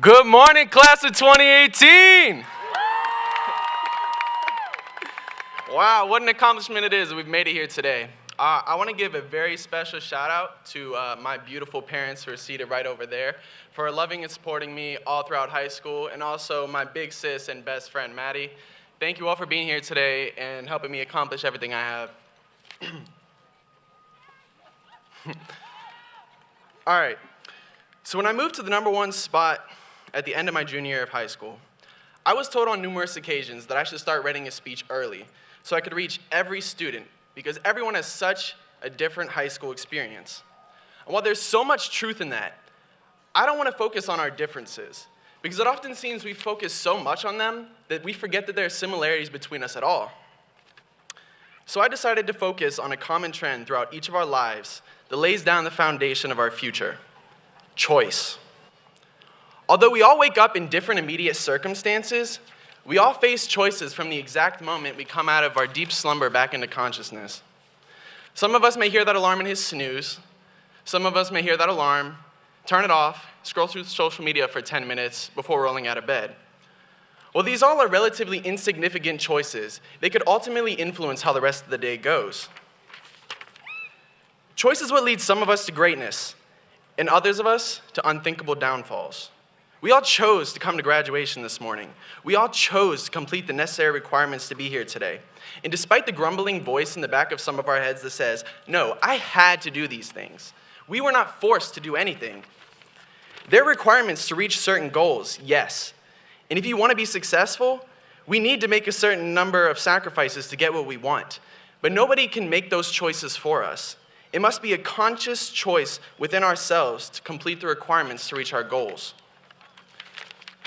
Good morning, class of 2018. Wow, what an accomplishment it is that we've made it here today. I want to give a very special shout out to my beautiful parents who are seated right over there for loving and supporting me all throughout high school, and also my big sis and best friend, Maddie. Thank you all for being here today and helping me accomplish everything I have. All right, so when I moved to the #1 spot at the end of my junior year of high school, I was told on numerous occasions that I should start writing a speech early so I could reach every student, because everyone has such a different high school experience. And while there's so much truth in that, I don't want to focus on our differences, because it often seems we focus so much on them that we forget that there are similarities between us at all. So I decided to focus on a common trend throughout each of our lives that lays down the foundation of our future: choice. Although we all wake up in different immediate circumstances, we all face choices from the exact moment we come out of our deep slumber back into consciousness. Some of us may hear that alarm and hit snooze. Some of us may hear that alarm, turn it off, scroll through social media for 10 minutes before rolling out of bed. While these all are relatively insignificant choices, they could ultimately influence how the rest of the day goes. Choice is what leads some of us to greatness, and others of us to unthinkable downfalls. We all chose to come to graduation this morning. We all chose to complete the necessary requirements to be here today. And despite the grumbling voice in the back of some of our heads that says, "No, I had to do these things," we were not forced to do anything. There are requirements to reach certain goals, yes. And if you want to be successful, we need to make a certain number of sacrifices to get what we want. But nobody can make those choices for us. It must be a conscious choice within ourselves to complete the requirements to reach our goals.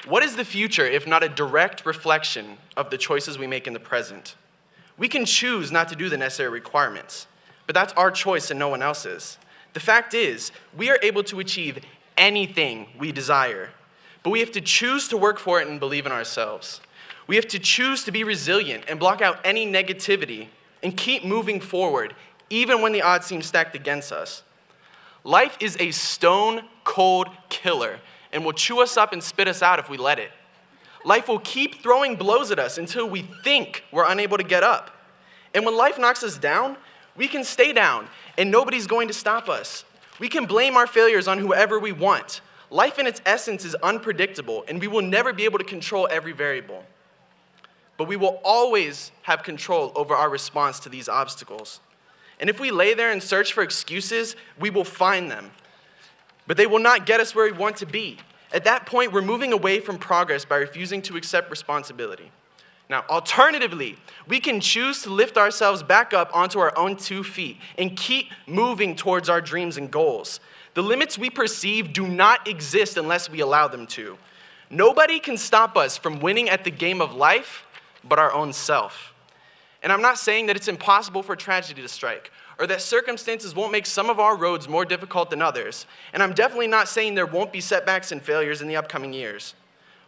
What is the future if not a direct reflection of the choices we make in the present? We can choose not to do the necessary requirements, but that's our choice and no one else's. The fact is, we are able to achieve anything we desire, but we have to choose to work for it and believe in ourselves. We have to choose to be resilient and block out any negativity and keep moving forward, even when the odds seem stacked against us. Life is a stone-cold killer and will chew us up and spit us out if we let it. Life will keep throwing blows at us until we think we're unable to get up. And when life knocks us down, we can stay down, and nobody's going to stop us. We can blame our failures on whoever we want. Life in its essence is unpredictable, and we will never be able to control every variable. But we will always have control over our response to these obstacles. And if we lay there and search for excuses, we will find them. But they will not get us where we want to be. At that point, we're moving away from progress by refusing to accept responsibility. Now, alternatively, we can choose to lift ourselves back up onto our own 2 feet and keep moving towards our dreams and goals. The limits we perceive do not exist unless we allow them to. Nobody can stop us from winning at the game of life but our own self. And I'm not saying that it's impossible for tragedy to strike, or that circumstances won't make some of our roads more difficult than others. And I'm definitely not saying there won't be setbacks and failures in the upcoming years.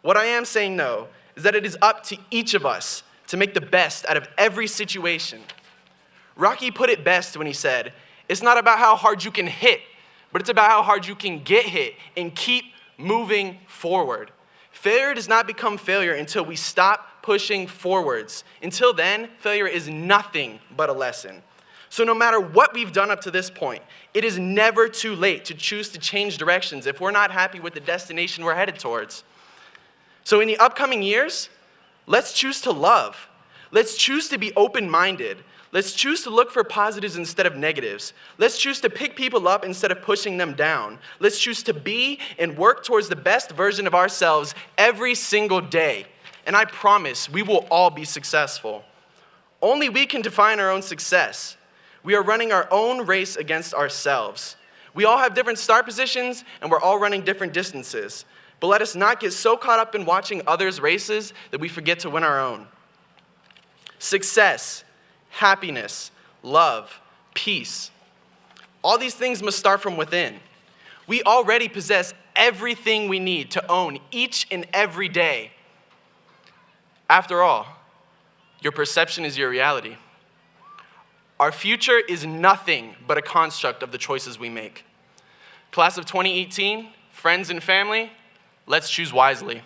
What I am saying, though, is that it is up to each of us to make the best out of every situation. Rocky put it best when he said, "It's not about how hard you can hit, but it's about how hard you can get hit and keep moving forward." Failure does not become failure until we stop pushing forwards. Until then, failure is nothing but a lesson. So no matter what we've done up to this point, it is never too late to choose to change directions if we're not happy with the destination we're headed towards. So in the upcoming years, let's choose to love. Let's choose to be open-minded. Let's choose to look for positives instead of negatives. Let's choose to pick people up instead of pushing them down. Let's choose to be and work towards the best version of ourselves every single day. And I promise we will all be successful. Only we can define our own success. We are running our own race against ourselves. We all have different start positions, and we're all running different distances. But let us not get so caught up in watching others' races that we forget to win our own. Success, happiness, love, peace. All these things must start from within. We already possess everything we need to own each and every day. After all, your perception is your reality. Our future is nothing but a construct of the choices we make. Class of 2018, friends and family, Let's choose wisely.